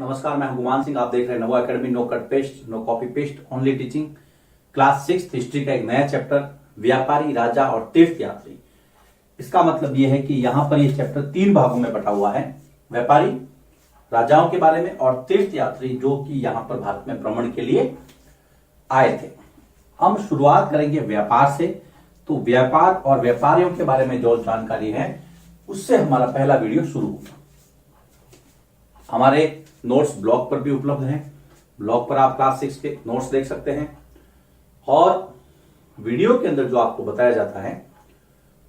नमस्कार, मैं हूं गुमान सिंह। आप देख रहे हैं Navo academy. No cut paste, no copy paste, only teaching. Class 6 history का एक नया चैप्टर, व्यापारी, राजा और तीर्थ यात्री। इसका मतलब यह है कि यहां पर यह चैप्टर 3 भागों में बटा हुआ है। व्यापारी, राजाओं के बारे में और तीर्थ यात्री जो कि यहां पर भारत में भ्रमण के लिए आए थे। हम शुरुआत करेंगे व्यापार से। तो व्यापार और व्यापारियों के बारे में जो जानकारी है उससे हमारा पहला वीडियो शुरू होगा। हमारे नोट्स ब्लॉग पर भी उपलब्ध हैं। ब्लॉग पर आप क्लास 6 के नोट्स देख सकते हैं और वीडियो के अंदर जो आपको बताया जाता है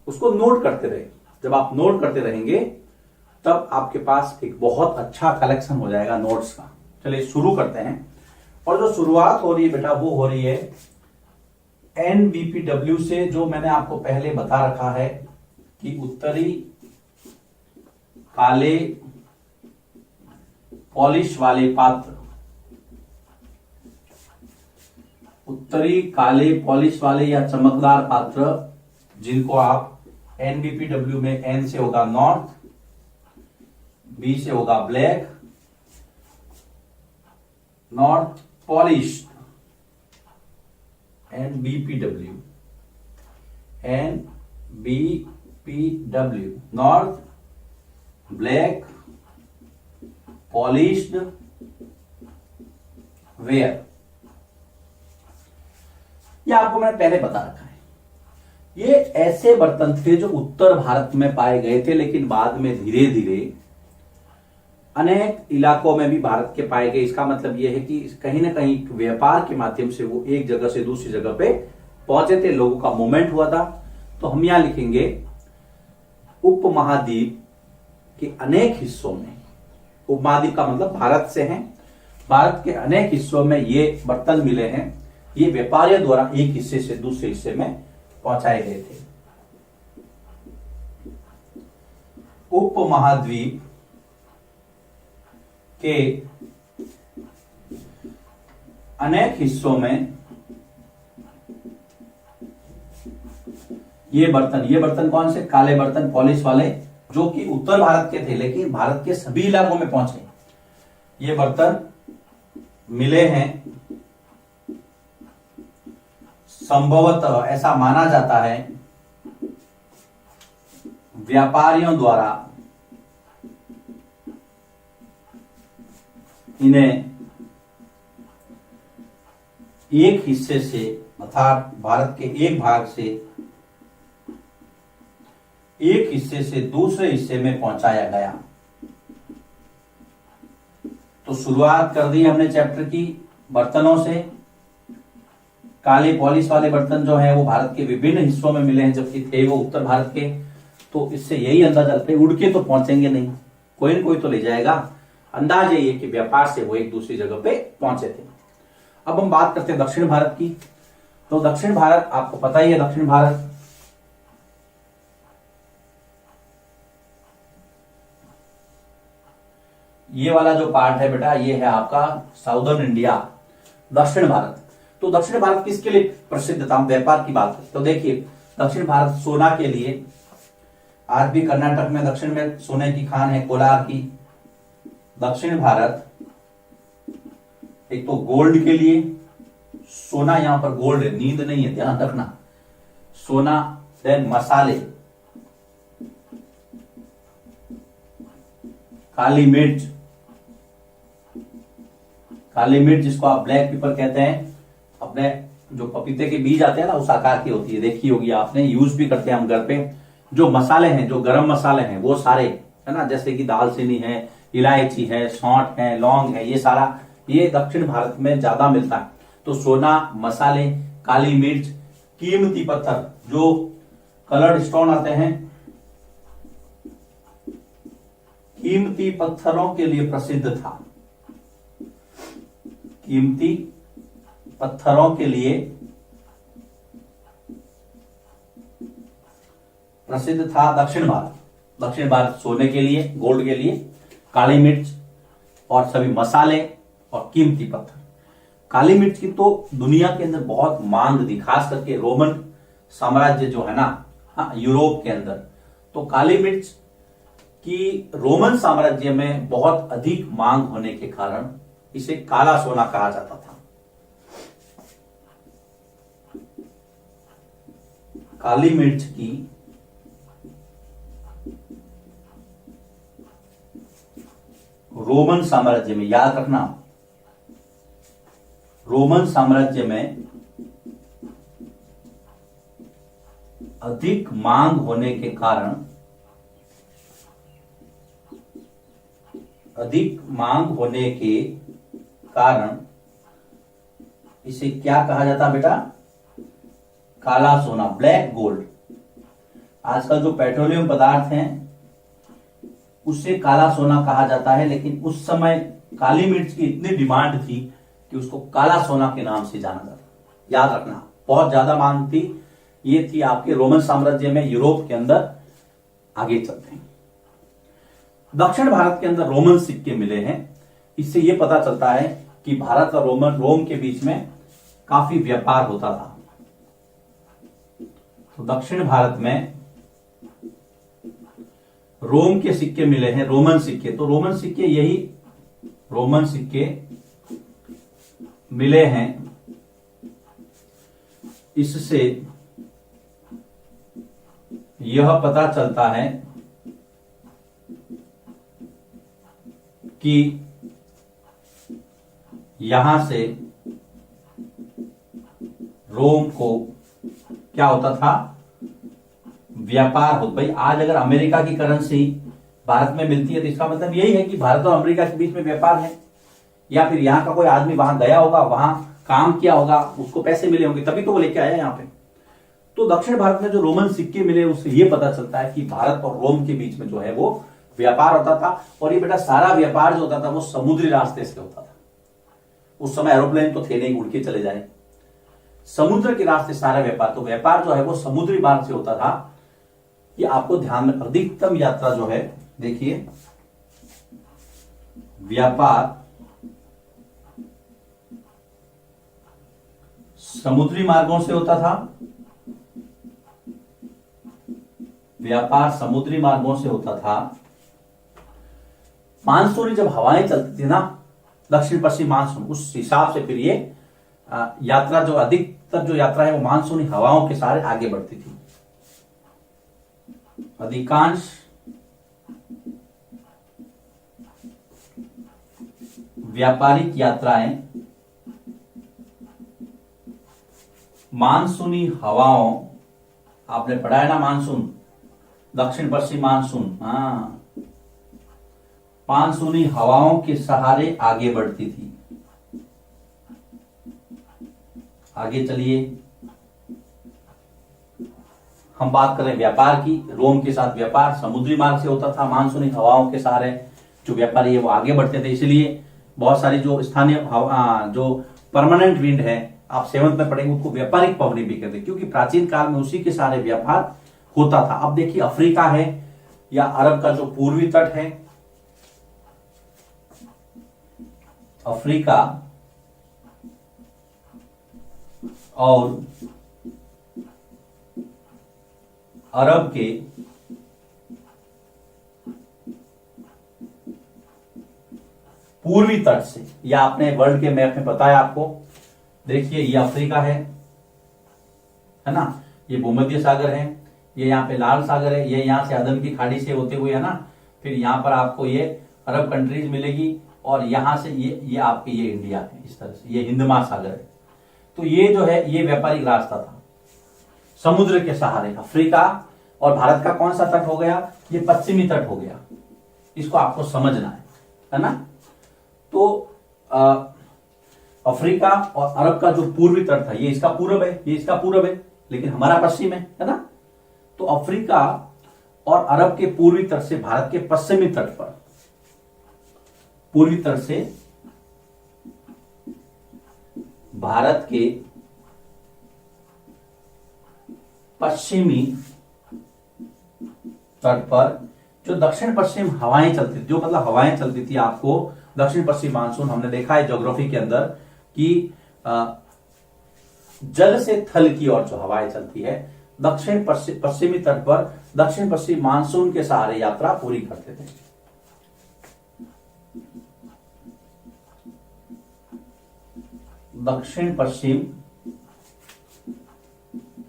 उसको नोट करते रहे। जब आप नोट करते रहेंगे तब आपके पास एक बहुत अच्छा कलेक्शन हो जाएगा नोट्स का। चलिए शुरू करते हैं। और जो शुरुआत हो रही है बेटा वो हो रही है NBPW से, जो मैंने आपको पहले बता रखा है कि उत्तरी काले पॉलिश वाले पात्र, उत्तरी काले पॉलिश वाले या चमकदार पात्र, जिनको आप NBPW में N से होगा नॉर्थ, B से होगा black, north polish, NBPW, north black polished where. यह आपको मैंने पहले बता रखा है। ये ऐसे बर्तन थे जो उत्तर भारत में पाए गए थे, लेकिन बाद में धीरे धीरे अनेक इलाकों में भी भारत के पाए गए। इसका मतलब यह है कि कहीं ना कहीं व्यापार के माध्यम से वो एक जगह से दूसरी जगह पे पहुंचे थे, लोगों का मूवमेंट हुआ था। तो हम यहां लिखेंगे उपमहाद्वीप के अनेक हिस्सों में, उपमहाद्वीप का मतलब भारत से है, भारत के अनेक हिस्सों में ये बर्तन मिले हैं। ये व्यापारियों द्वारा एक हिस्से से दूसरे हिस्से में पहुंचाए गए थे। उपमहाद्वीप के अनेक हिस्सों में ये बर्तन कौन से? काले बर्तन, पॉलिश वाले, जो कि उत्तर भारत के थे लेकिन भारत के सभी इलाकों में पहुंचे। ये बर्तन मिले हैं। संभवतः ऐसा माना जाता है व्यापारियों द्वारा इन्हें एक हिस्से से, अर्थात भारत के एक भाग से एक हिस्से से दूसरे हिस्से में पहुंचाया गया। तो शुरुआत कर दी हमने चैप्टर की बर्तनों से। काले पॉलिश वाले बर्तन जो है वो भारत के विभिन्न हिस्सों में मिले हैं, जबकि थे वो उत्तर भारत के। तो इससे यही अंदाजा लगता है, उड़ के तो पहुंचेंगे नहीं, कोई न कोई तो ले जाएगा। अंदाज यही है कि व्यापार से वो एक दूसरी जगह पे पहुंचे थे। अब हम बात करते हैं दक्षिण भारत की। तो दक्षिण भारत आपको पता ही है, दक्षिण भारत ये वाला जो पार्ट है बेटा, ये है आपका साउदर्न इंडिया, दक्षिण भारत। तो दक्षिण भारत किसके लिए प्रसिद्ध था? व्यापार की बात है तो देखिए, दक्षिण भारत सोना के लिए, आज भी कर्नाटक में दक्षिण में सोने की खान है, कोलार की। दक्षिण भारत एक तो गोल्ड के लिए, सोना, यहां पर गोल्ड है, नींद नहीं है, ध्यान रखना। सोना, देन मसाले, काली मिर्च, काली मिर्च जिसको आप ब्लैक पेपर कहते हैं। अपने जो पपीते के बीज आते हैं ना, उस आकार की होती है, देखी होगी आपने, यूज भी करते हैं हम घर पे। जो मसाले हैं, जो गरम मसाले हैं वो सारे है ना, जैसे कि दालचीनी है, इलायची है, सौंठ है, लौंग है, ये सारा ये दक्षिण भारत में ज्यादा मिलता है। तो सोना, मसाले, काली मिर्च, कीमती पत्थर, जो कलर्ड स्टोन आते हैं, कीमती पत्थरों के लिए प्रसिद्ध था। कीमती पत्थरों के लिए प्रसिद्ध था दक्षिण भारत। दक्षिण भारत सोने के लिए, गोल्ड के लिए, काली मिर्च और सभी मसाले और कीमती पत्थर। काली मिर्च की तो दुनिया के अंदर बहुत मांग थी, खास करके रोमन साम्राज्य जो है ना, यूरोप के अंदर। तो काली मिर्च कि रोमन साम्राज्य में बहुत अधिक मांग होने के कारण इसे काला सोना कहा जाता था। काली मिर्च की रोमन साम्राज्य में, याद रखना, रोमन साम्राज्य में अधिक मांग होने के कारण, अधिक मांग होने के कारण इसे क्या कहा जाता बेटा? काला सोना, ब्लैक गोल्ड। आजकल जो पेट्रोलियम पदार्थ हैं उससे काला सोना कहा जाता है, लेकिन उस समय काली मिर्च की इतनी डिमांड थी कि उसको काला सोना के नाम से जाना जाता। याद रखना, बहुत ज्यादा मांग थी। ये थी आपके रोमन साम्राज्य में, यूरोप के अंदर। आगे चलते हैं। दक्षिण भारत के अंदर रोमन सिक्के मिले हैं। इससे यह पता चलता है कि भारत और रोम के बीच में काफी व्यापार होता था। तो दक्षिण भारत में रोम के सिक्के मिले हैं, रोमन सिक्के। तो रोमन सिक्के, यही रोमन सिक्के मिले हैं। इससे यह पता चलता है कि यहां से रोम को क्या होता था? व्यापार हो। भाई आज अगर अमेरिका की करेंसी भारत में मिलती है तो इसका मतलब यही है कि भारत और अमेरिका के बीच में व्यापार है, या फिर यहां का कोई आदमी वहां गया होगा, वहां काम किया होगा, उसको पैसे मिले होंगे, तभी तो वो लेके आया यहां पे। तो दक्षिण भारत में जो रोमन सिक्के मिले उससे यह पता चलता है कि भारत और रोम के बीच में जो है वो व्यापार होता था। और ये बेटा सारा व्यापार जो होता था वो समुद्री रास्ते से होता था। उस समय एरोप्लेन तो थे नहीं, उड़ के चले जाए, समुद्र के रास्ते सारा व्यापार। तो व्यापार जो है वो समुद्री मार्ग से होता था। ये आपको ध्यान में, अधिकतम यात्रा जो है, देखिए, व्यापार समुद्री मार्गों से होता था। व्यापार समुद्री मार्गों से होता था। मानसूनी जब हवाएं चलती थी ना, दक्षिण पश्चिम मानसून, उस हिसाब से फिर ये यात्रा जो अधिकतर जो यात्रा है वो मानसूनी हवाओं के सहारे आगे बढ़ती थी। अधिकांश व्यापारिक यात्राएं मानसूनी हवाओं, आपने पढ़ा है ना मानसून, दक्षिण पश्चिम मानसून, हाँ, मानसूनी हवाओं के सहारे आगे बढ़ती थी। आगे चलिए, हम बात करें व्यापार की। रोम के साथ व्यापार समुद्री मार्ग से होता था, मानसूनी हवाओं के सहारे जो व्यापारी है वो आगे बढ़ते थे। इसलिए बहुत सारी जो स्थानीय जो परमानेंट विंड है, आप 7th में पढ़ेंगे, उसको व्यापारिक पवनी भी कहते हैं, क्योंकि प्राचीन काल में उसी के सहारे व्यापार होता था। अब देखिए, अफ्रीका है या अरब का जो पूर्वी तट है, अफ्रीका और अरब के पूर्वी तट से, या आपने वर्ल्ड के मैप में बताया आपको, देखिए ये अफ्रीका है ना, ये भूमध्य सागर है, ये यहाँ पे लाल सागर है, ये यहाँ से अदन की खाड़ी से होते हुए है ना, फिर यहाँ पर आपको ये अरब कंट्रीज मिलेगी, और यहां से ये आपके ये इंडिया है, इस तरह से ये हिंद महासागर है। तो ये जो है ये व्यापारिक रास्ता था समुद्र के सहारे। अफ्रीका और भारत का कौन सा तट हो गया? ये पश्चिमी तट हो गया। इसको आपको समझना है ना। तो अफ्रीका और अरब का जो पूर्वी तट था, ये इसका पूरब है, ये इसका पूरब है, लेकिन हमारा पश्चिम है ना। तो अफ्रीका और अरब के पूर्वी तट से भारत के पश्चिमी तट पर, पूर्वी तट से भारत के पश्चिमी तट पर जो दक्षिण पश्चिम हवाएं चलती थी, जो मतलब हवाएं चलती थी आपको दक्षिण पश्चिम मानसून, हमने देखा है ज्योग्राफी के अंदर कि जल से थल की ओर जो हवाएं चलती है, दक्षिण पश्चिमी तट पर दक्षिण पश्चिमी मानसून के सहारे यात्रा पूरी करते थे। दक्षिण पश्चिम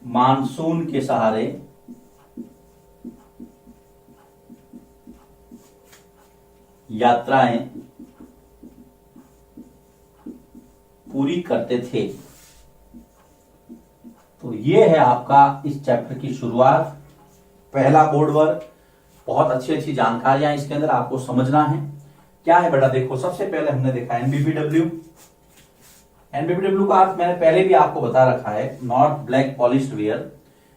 मानसून के सहारे यात्राएं पूरी करते थे। तो ये है आपका इस चैप्टर की शुरुआत, पहला बोर्ड वर्क। बहुत अच्छी अच्छी जानकारियां इसके अंदर आपको समझना है। क्या है बेटा, देखो सबसे पहले हमने देखा एनबीबीडब्ल्यू। एनबीबीडब्ल्यू का अर्थ मैंने पहले भी आपको बता रखा है, नॉट ब्लैक पॉलिश्ड वेयर।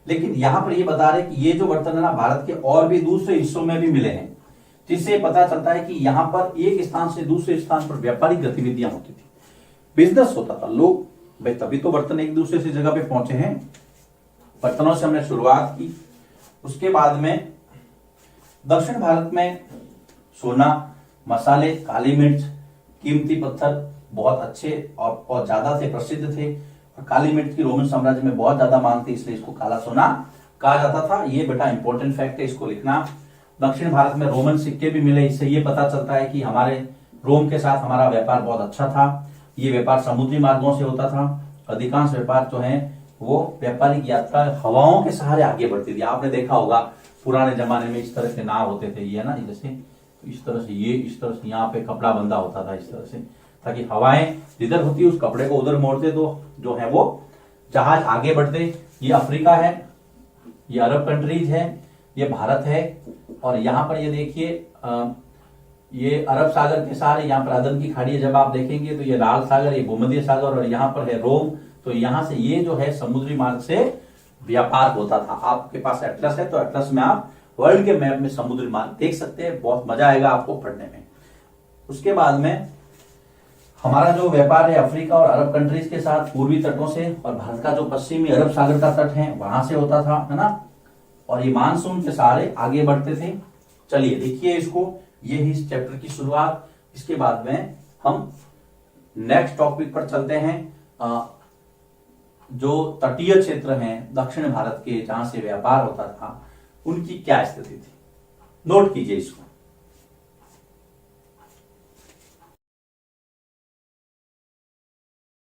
लेकिन यहां पर ये बता रहे कि ये जो बर्तन है ना भारत के और भी दूसरे हिस्सों में भी मिले हैं, जिससे पता चलता है कि यहां पर एक स्थान से दूसरे स्थान पर व्यापारिक गतिविधियां होती थी, बिजनेस होता था। लोग भाई तभी तो बर्तन एक दूसरे से जगह पे पहुंचे हैं। बर्तनों से हमने शुरुआत की। उसके बाद में दक्षिण भारत में सोना, मसाले, काली मिर्च, कीमती पत्थर बहुत अच्छे और बहुत ज्यादा थे, प्रसिद्ध थे। और काली मिर्च की रोमन साम्राज्य में बहुत ज्यादा मांग थी, इसलिए इसको काला सोना कहा जाता था। ये बेटा इंपॉर्टेंट फैक्ट है, इसको लिखना। दक्षिण भारत में रोमन सिक्के भी मिले, इससे ये पता चलता है कि हमारे रोम के साथ हमारा व्यापार बहुत अच्छा था। ये व्यापार समुद्री मार्गों से होता था। अधिकांश व्यापार जो है वो व्यापारिक यात्रा हवाओं के सहारे आगे बढ़ती थी। आपने देखा होगा पुराने जमाने में इस तरह के नाव होते थे, ये ना जैसे इस तरह से, ये इस तरह से यहाँ पे कपड़ा बंधा होता था इस तरह से, ताकि हवाएं जिधर होती उस कपड़े को उधर मोड़ते तो जो है वो जहाज आगे बढ़ते। ये अफ्रीका है, ये अरब कंट्रीज है, ये भारत है। और यहाँ पर ये देखिए ये अरब सागर के सहारे यहाँ पर अदन की खाड़ी है। जब आप देखेंगे तो ये लाल सागर, ये भूमध्य सागर और यहाँ पर है रोम। तो यहाँ से ये जो है समुद्री मार्ग से व्यापार होता था। आपके पास एटलस है तो एटलस में आप वर्ल्ड के मैप में समुद्री मार्ग देख सकते हैं। बहुत मजा आएगा आपको पढ़ने में। उसके बाद में हमारा जो व्यापार है अफ्रीका और अरब कंट्रीज के साथ पूर्वी तटों से, और भारत का जो पश्चिमी अरब सागर का तट है वहां से होता था, है ना। और ये मानसून के सहारे आगे बढ़ते थे। चलिए देखिए इसको, ये ही इस चैप्टर की शुरुआत। इसके बाद में हम नेक्स्ट टॉपिक पर चलते हैं। जो तटीय क्षेत्र हैं दक्षिण भारत के, जहां से व्यापार होता था, उनकी क्या स्थिति थी, नोट कीजिए इसको।